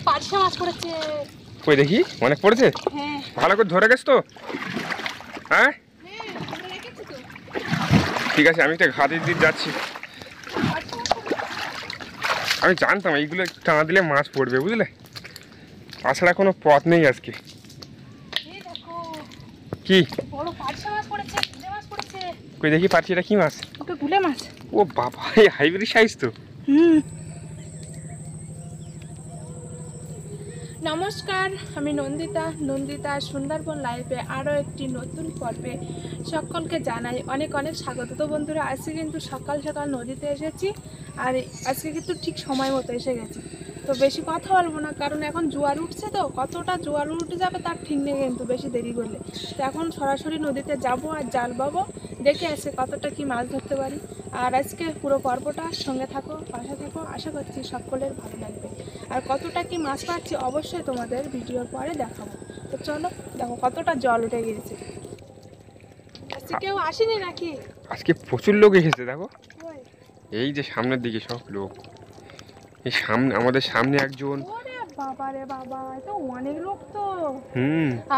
পার্শে মাছ পড়েছে। কই দেখি, অনেক পড়েছে। হ্যাঁ, ভালো করে ধরে গেছ তো? হ্যাঁ ঠিক আছে, আমি একটা ঘাটের দিক যাচ্ছি। আমি জানতাম এইগুলো টানা দিলে মাছ পড়বে, বুঝলে? তাছাড়া কোনো পথ নেই আজকে। কি কই দেখি পাচ্ছি, এটা কি মাছ? গুলে মাছ। ও বাবা, এই হাইব্রিড সাইজ তো। নমস্কার, আমি নন্দিতা সুন্দরবন লাইভে আরও একটি নতুন পর্বে সকলকে জানাই অনেক অনেক স্বাগত। তো বন্ধুরা, আজকে কিন্তু সকাল সকাল নদীতে এসেছি, আর আজকে কিন্তু ঠিক সময় মতো এসে গেছি। তো বেশি কথা বলবো না, কারণ এখন জোয়ার উঠছে, তো কতটা জোয়ার উঠে যাবে তার ঠিক নেই কিন্তু বেশি দেরি করলে। তো এখন সরাসরি নদীতে যাব আর জাল পাবো, দেখে আজকে কতটা কি মাছ ধরতে পারি। আর আজকে পুরো পর্বটা সঙ্গে থাকো, পাশে থাকো, আশা করছি সকলের ভালো লাগবে। আর কতটা কি মাছ পাচ্ছি অবশ্যই তোমাদের ভিডিওর পরে দেখাবো। তো চলো দেখো কতটা জল উঠে গিয়েছে। আজকে কেউ আসেনি নাকি? আজকে প্রচুর লোক এসেছে, দেখো এই যে সামনের দিকে সব লোক। এই সামনে, আমাদের সামনে একজন। বাবা রে বাবা, তো অনেক লোক তো।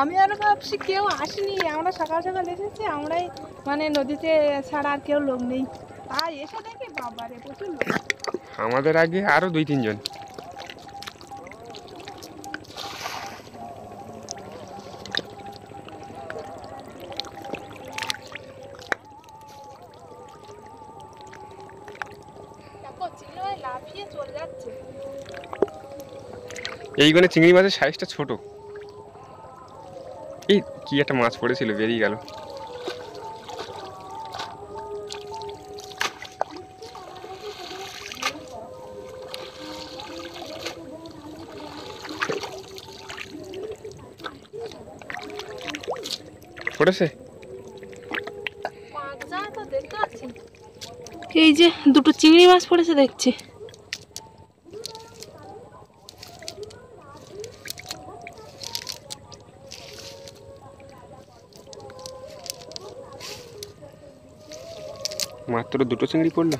আমি আরো ভাবছি কেউ আসেনি, আমরা সকাল সকাল এসেছি, আমরাই মানে নদীতে ছাড়া আর কেউ লোক নেই। আর এসে দেখি বাবা রে প্রচুর লোক। আমাদের আগে আরো 2-3 জন। এইখানে চিংড়ি মাছের সাইজটা ছোট। এই কি একটা মাছ পড়েছিল, বেরিয়ে গেল। পড়েছে এই যে দুটো চিংড়ি মাছ পড়েছে দেখছি। মাত্র দুটো চিংড়ি পড়লো।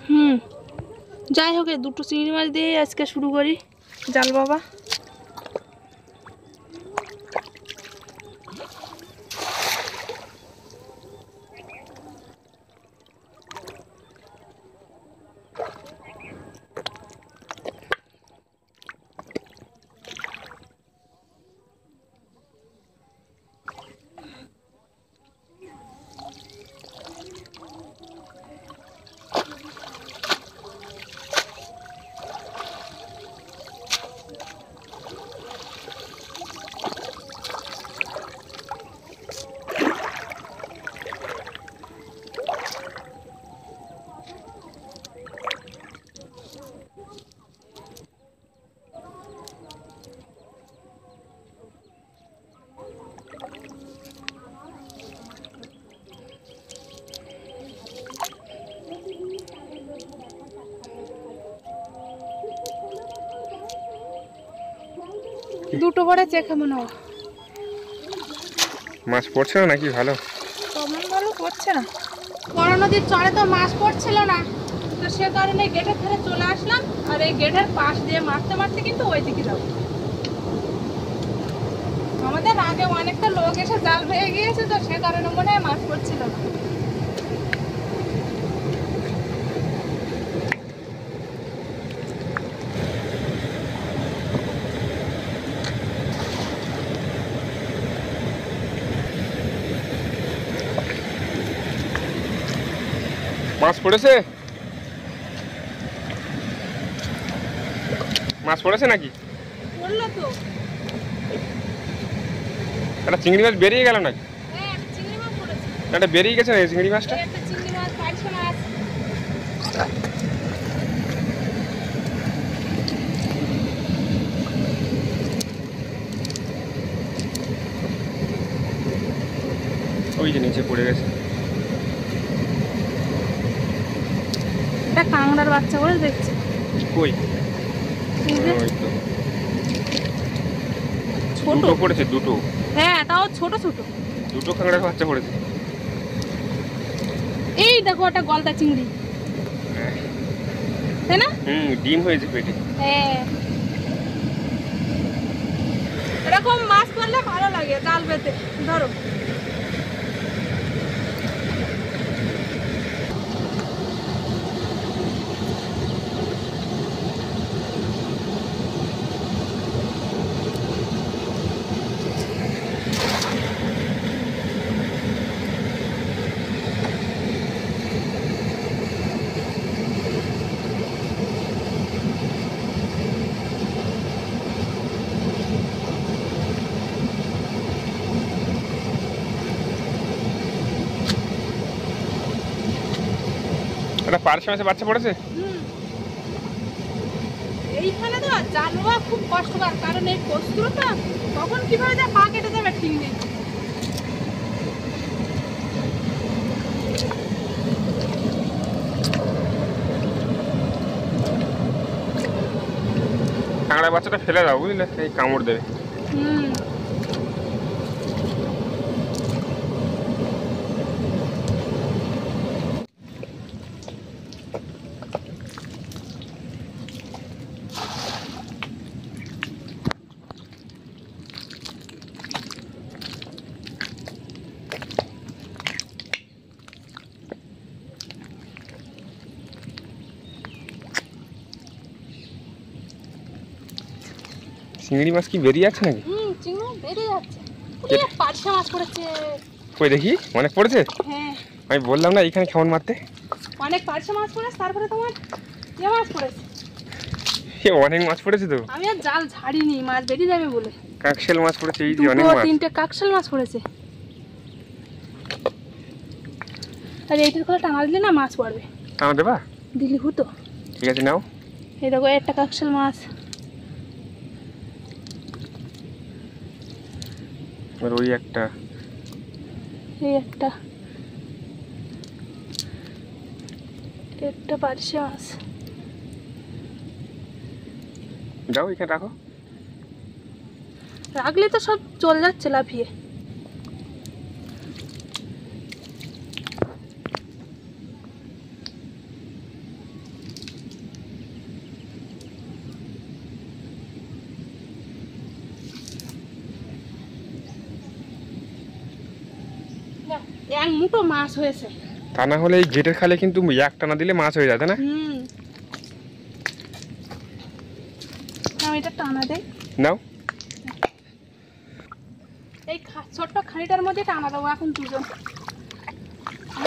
যাই হোক, দুটো চিংড়ি মাছ দিয়ে আজকে শুরু করি জাল বাবা। দুটো করে চেখে মনে হয় মাছ পড়ছে না নাকি? ভালো তেমন ভালো পড়ছে না। বড় নদীর চরে তো মাছ পড়ছিল না, তো সে কারণে গেটের ধারে চলে আসলাম। আর এই গেটের পাশ দিয়ে মারতে মারতে কিন্তু ওই দিকে যাবো। আমাদের আগে অনেকটা লোক এসে জাল হয়ে গিয়েছে, তো সে কারণে মনে হয় মাছ পড়ছিল না। মাছ পড়েছে? মাছ পড়েছে নাকি? পড়লো তো। একটা চিংড়ি মাছ বেরিয়ে গেল নাকি? হ্যাঁ, একটা চিংড়ি মাছ পড়েছে। একটা বেরিয়ে গেছে না এই চিংড়ি মাছটা? একটা চিংড়ি মাছ, পার্শে মাছ। ওই যে নিচে পড়ে গেছে। এটা কাঁকড়ার বাচ্চা বলে দেখছি। কই? ওই তো ছোট পড়েছে দুটো। হ্যাঁ, তাও ছোট ছোট দুটো কাঁকড়ার বাচ্চা পড়েছে। এই দেখো একটা গলদা চিংড়ি, তাই না? ডিম হয়েছে পেটে। হ্যাঁ, না ভালো লাগে জাল পেতে। ধরো এটা পার্শে মাসে বাচ্চা পড়েছে। এইখানে তো জাল হওয়া খুব কষ্টকর, কারণ এই কষ্টটা কখন কিভাবে যা পা কেটে যাবে ঠিক নেই। কাঁকড়া বাচ্চাটা ফেলে দাও বুঝলে, এই কামড় দেবে। চিংড়ি মাছ কি বেরিয়ে যাচ্ছে নাকি? চিংড়ি বেরিয়ে যাচ্ছে। পার্শে মাছ পড়েছে। কই দেখি, অনেক পড়েছে। হ্যাঁ আমি বললাম না এইখানে কেমন মারতে। অনেক পার্শে মাছ পড়েছে, তারপরে তোমার মাছ পড়েছে। অনেক মাছ পড়েছে তো। আমি আর জাল ছাড়িনি, মাছ বেরিয়ে যাবে বলে। কাকশেল মাছ পড়েছে, এই যে অনেক মাছ। 3টে কাকশেল মাছ পড়েছে। আর এইটার করে টাঙা দিলে না মাছ পড়বে। টাঙা দেবা? দিলি হতো। ঠিক আছে নাও। এই দেখো একটা কাকশেল মাছ। আর ওই একটা, এই একটা, একটা পার্শে মাছ। যাও এখানে রাখো। রাখলে তো সব চলে যাচ্ছে লাফিয়ে। এক মুঠো মাছ হয়েছে। তা না হলে এই গেটের খালে কিন্তু এক টানা দিলে মাছ হয়ে যায়, তাই না? এটা টানা দেয়। নাও। এই ছোট্ট খানিটার মধ্যে টানা দেবো এখন দুজন।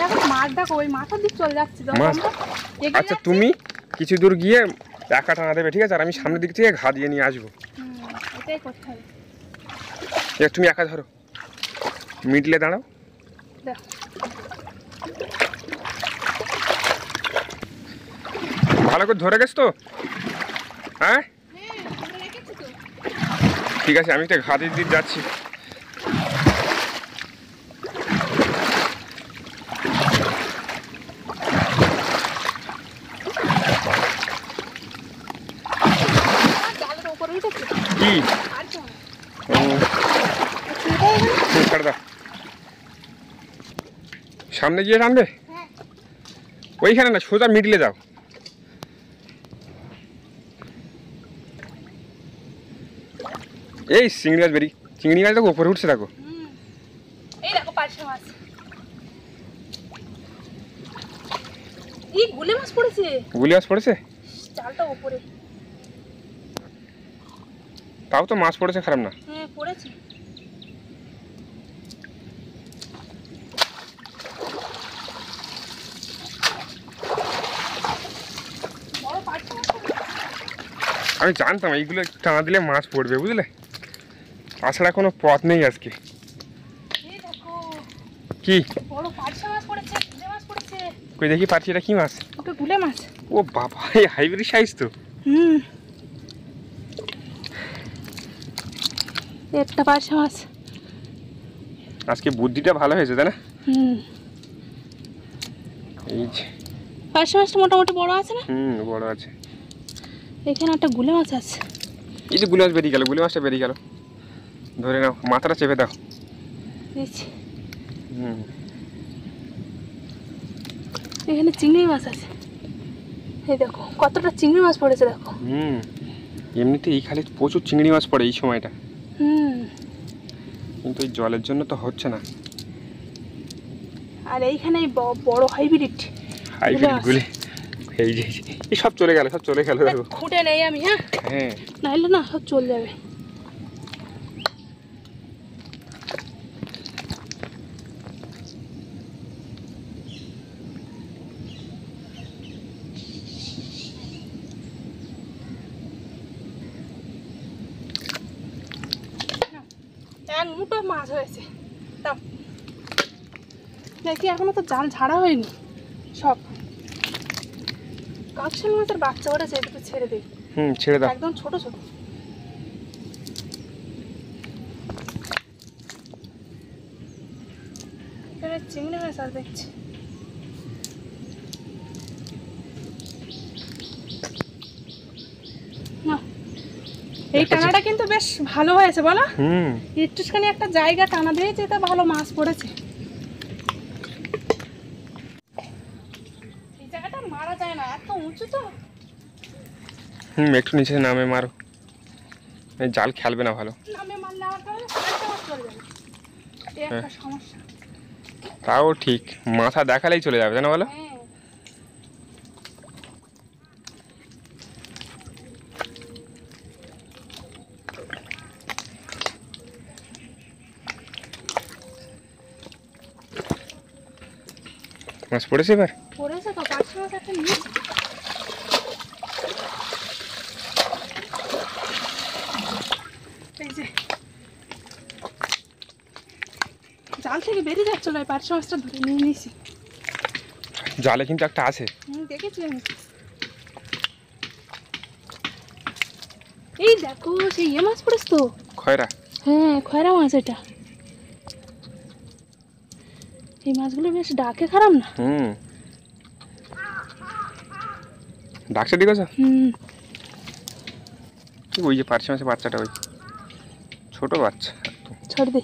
এখন মাছ দেখো ওই মাথার দিক চলে যাচ্ছে। আচ্ছা তুমি কিছু দূর গিয়ে একা টানা দেবে, ঠিক আছে? আর আমি সামনের দিক থেকে ঘা দিয়ে নিয়ে আসবো। এটাই করতে হবে। তুমি একা ধরো, মিডলে দাঁড়াও। ভালো করে ধরে গেছ তো? হ্যাঁ ঠিক আছে, আমি একটা ঘা দিয়ে যাচ্ছি। কি ছাড় দাও, সামনে গিয়ে টানবে। ওইখানে না, সোজা মিডলে যাও। এই চিংড়ি মাছ চিংড়ি মাছ দেখো উপরে উঠছে, দেখো। এই দেখো পার্শে মাছ। এই গুলে মাছ পড়েছে। গুলে মাছ পড়েছে? জালটা উপরে। তাও তো মাছ পড়েছে, খারাপ না। হ্যাঁ পড়েছে। আমি জানতাম এইগুলো টানা দিলে মাছ পড়বে, বুঝলে? তাছাড়া কোনো পথ নেই আজকে। কি কই দেখি পারছি, এটা কি মাছ? ওটা গুলে মাছ। ও বাবা, এই হাইব্রিড সাইজ তো। একটা পার্শে মাছ। আজকে বুদ্ধিটা ভালো হয়েছে, তাই না? এই যে পার্শে মাছটা মোটামুটি বড় আছে না? বড় আছে। এখানে একটা গুলে মাছ আছে। এই যে গুলে মাছ বেরিয়ে গেল, গুলে মাছটা বেরিয়ে গেল। ধরে নাও, মাথাটা চেপে দাও। এখানে চিংড়ি মাছ আছে। এই দেখো কতটা চিংড়ি মাছ পড়েছে, দেখো। এমনিতে এই খালে প্রচুর চিংড়ি মাছ পড়ে এই সময়টা। কিন্তু এই জলের জন্য তো হচ্ছে না। আর এইখানে বড় হাইব্রিড গুলি এই যে এই সব চলে গেল দেখো। খুঁটে নেই আমি। হ্যাঁ, নাইলে না সব চলে যাবে। এক মুঠো মাছ হয়েছে। তাও দেখি এখনো তো জাল ঝাড়া হয়নি। সব কাকশাল মাছের বাচ্চা ওঠেছে, একটু ছেড়ে দিই। ছেড়ে দাও, একদম ছোট ছোট। চিংড়ি মাছ আর দেখছি। এই টানাটা কিন্তু বেশ ভালো হয়েছে বলো। একটুখানি একটা জায়গা টানা দিয়েছে, তা ভালো মাছ পড়েছে। এই জায়গাটা মারা যায় না, এত উঁচু তো। একটু নিচে নামে মারো, জাল খেলবে না ভালো। নামে মারলে আমার কাছে আরেকটা মাছ চলে যাবে, এই একটা সমস্যা। তাও ঠিক, মাথা দেখালেই চলে যাবে, জানো বলো। মাছ পড়েছে এবার? পড়েছে তো, পাঁচশো মাছ একটা নিয়েছে। এই যে জাল থেকে বেরিয়ে যাচ্ছিল, পাঁচশো মাছটা ধরে নিয়ে নিয়েছি। জালে কিন্তু একটা আছে, দেখেছি আমি। এই দেখো সেই মাছ পড়েছে তো, খয়রা। হ্যাঁ, খয়রা মাছ এটা। এই মাছগুলো বেশ ডাকে, খারাপ না। ডাকছে দেখেছো? ওই যে পার্শে মাছের বাচ্চাটা, ওই ছোট বাচ্চা। ছাড় দে।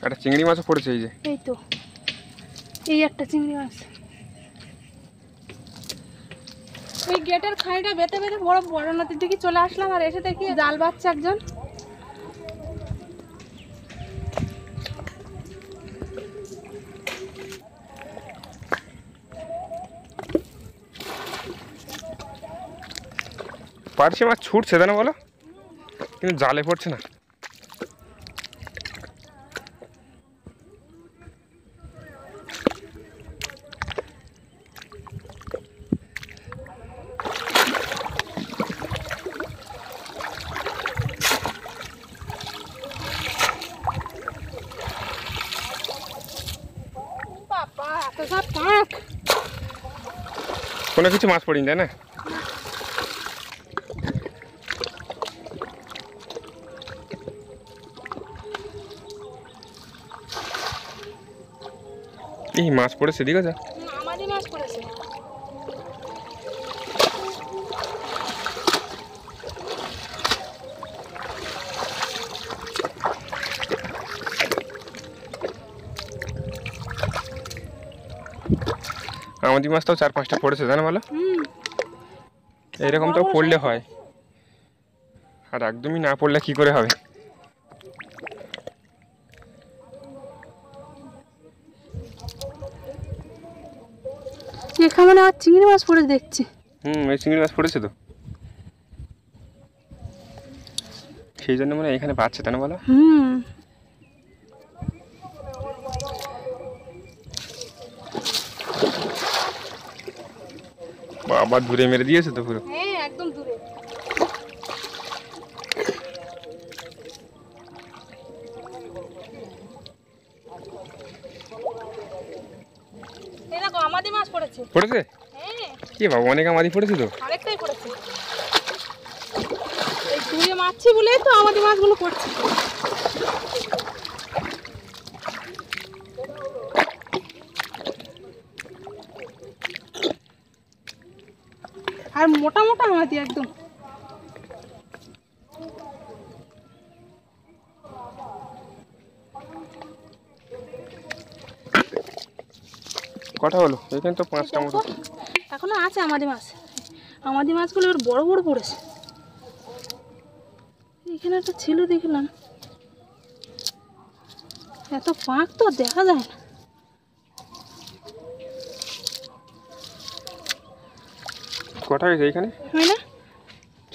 একটা চিংড়ি মাছও পড়েছে, এই যে। এই তো, এই একটা চিংড়ি মাছ। ওই গেটের খাইটা বেতে বেতে বড় বড় নদীর দিকে চলে আসলাম, আর এসে দেখি জাল বাচ্ছে একজন। পার্শে মাছ ছুটছে, জানো বলো, কিন্তু জালে পড়ছে না। কোনো কিছু মাছ পড়িনি, তাই না? এই মাছ পড়েছে, ঠিক আছে। আমারই মাছ পড়েছে। আমাদের মাছটাও 4-5টা পড়েছে, জানো বলো। এরকম তো পড়লে হয়, আর একদমই না পড়লে কি করে হবে। এখানে আর চিংড়ি মাছ পড়ে দেখছি। এই চিংড়ি মাছ পড়েছে তো, সেই জন্য মানে এখানে পাচ্ছে, তাই না বলো। বাবা দূরে মেরে দিয়েছে তো পুরো। হ্যাঁ, একদম দূরে। এই দেখো আমাদের মাছ পড়েছে। পড়েছে? হ্যাঁ। কি বাবা, অনেক আমাদের পড়েছে তো। আরেকটাই পড়েছে। এই দূরে মাছছি বলেই তো আমাদের মাছগুলো পড়ছে। আর মোটা মোটা আমাদের একদম। কটা হলো? এখানে তো 5টা মতো। এখনো আছে আমাদের মাছ। আমাদের মাছগুলো এবার বড় বড় পড়েছে। এখানে একটা ছিল দেখলাম, এত পাঁক তো দেখা যায় না। কটা হয়েছে এখানে? হয় না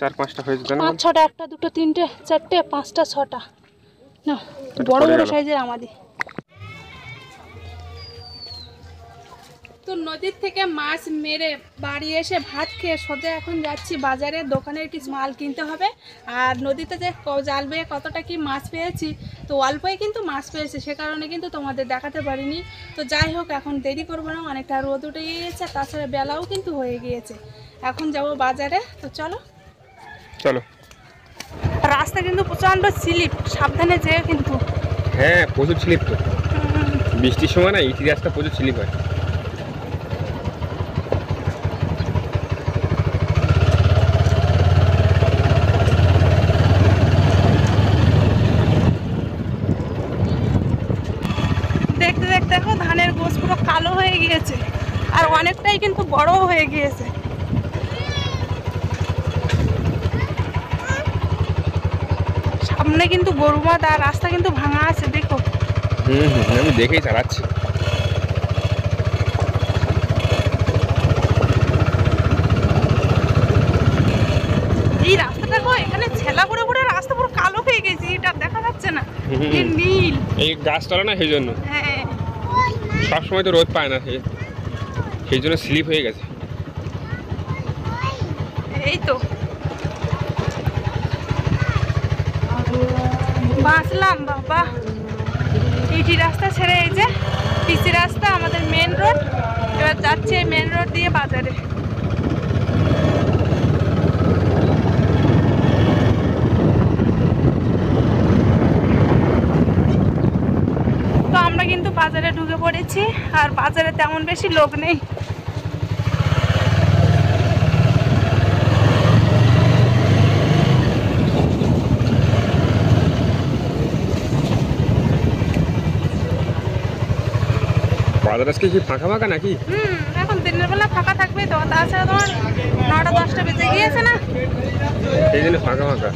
4-5টা হয়েছে তাই না? 5-6টা, 1টা 2টো 3টে 4টে 5টা 6টা না, বড় বড় সাইজের আমাদের। তো নদীর থেকে মাছ মেরে বাড়ি এসে ভাত খেয়ে সোজা এখন যাচ্ছি বাজারে, দোকানের কিছু মাল কিনতে হবে। আর নদীতে যে জাল বেয়ে কতটা কি মাছ পেয়েছি, তো অল্পই কিন্তু মাছ পেয়েছি, সে কারণে কিন্তু তোমাদের দেখাতে পারিনি। তো যাই হোক, এখন দেরি করবো না, অনেকটা রোদ উঠে গিয়েছে, তাছাড়া বেলাও কিন্তু হয়ে গিয়েছে। এখন যাব বাজারে, তো চলো চলো। রাস্তা কিন্তু প্রচণ্ড স্লিপ, সাবধানে যেও কিন্তু। হ্যাঁ প্রচুর স্লিপ তো, বৃষ্টির সময় না ইটি রাস্তা প্রচুর স্লিপ হয়। দেখতে দেখতে দেখো ধানের গোছ পুরো কালো হয়ে গিয়েছে, আর অনেকটাই কিন্তু বড় হয়ে গিয়েছে। সামনে কিন্তু গরু বাঁধ, আর রাস্তা কিন্তু ভাঙা আছে দেখো। আমি দেখেই চালাচ্ছি। এই রাস্তাটা গো, এখানে ছেলা করে করে রাস্তা পুরো কালো হয়ে গেছে, এটা দেখা যাচ্ছে না, এই নীল। এই গাছতলা না সেই জন্য, হ্যাঁ সবসময় তো রোদ পায় না, সেই জন্য স্লিপ হয়ে গেছে। এই তো বাঁচলাম বাবা। ইটি রাস্তা ছেড়ে এই যে পিসি রাস্তা, আমাদের মেন রোড। এবার যাচ্ছে মেন রোড দিয়ে বাজারে। তো আমরা কিন্তু বাজারে ঢুকে পড়েছি, আর বাজারে তেমন বেশি লোক নেই। বাজার আজকে কি ফাঁকা ফাঁকা নাকি? এখন দিনের বেলা ফাঁকা থাকবে তো, তাছাড়া তোমার 9টা 10টা বেজে গিয়েছে না, সেই জন্য ফাঁকা ফাঁকা।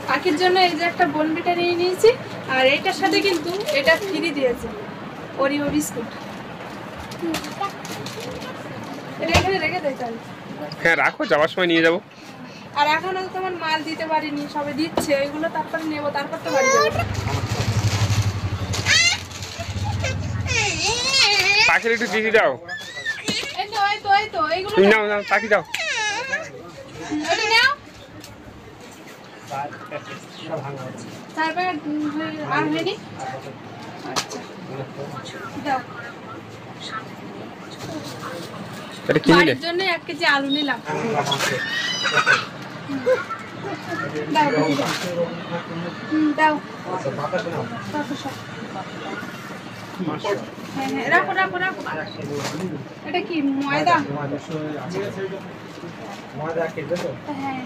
পাখির জন্য এই যে একটা বনবিটা নিয়ে নিয়েছি, আর এইটার সাথে কিন্তু এটা ফ্রি দিয়েছে, ওরিও বিস্কুট। এটা এখানে রেখে দেয় তাহলে। হ্যাঁ রাখো, যাওয়ার সময় নিয়ে যাবো। আর এখনো তো তোমার মাল দিতে পারিনি, সবে দিচ্ছে, এগুলো তারপরে নেবো, তারপর তো বাড়ি যাবো। পাখির একটু দিদি দাও। এই তো এই তো এই তো এইগুলো তুমি নাও নাও, পাখি দাও। এটা নাও। তারপরে আর হয়নি, আচ্ছা দাও। এটা কি নিলে? বাড়ির জন্য 1 কেজি আলু নিলাম। দাও দিদি দাও। দাও রাখো সব। হ্যাঁ হ্যাঁ রাখো রাখো রাখো। এটা কি ময়দা? হ্যাঁ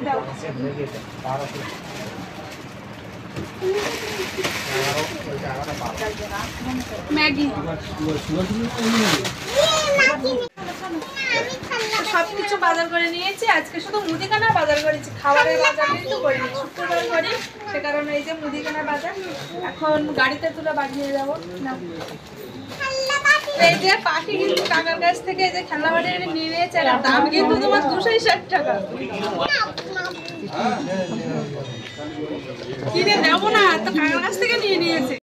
দাও। ম্যাগি সবকিছু বাজার করে নিয়েছি। আজকে শুধু মুদিখানা বাজার করেছি, খাবারের বাজার কিন্তু করিনি, শুক্রবার করি, সে কারণে এই যে মুদিখানা বাজার। এখন গাড়িতে তুলে বাড়ি নিয়ে যাবো না। এই যে পাখি কিন্তু কাকার কাছ থেকে এই যে খেলনা বাড়ি নিয়ে নিয়েছে, আর দাম কিন্তু তোমার 260 টাকা। কিনে নেবো না তো, কাকার কাছ থেকে নিয়ে নিয়েছে।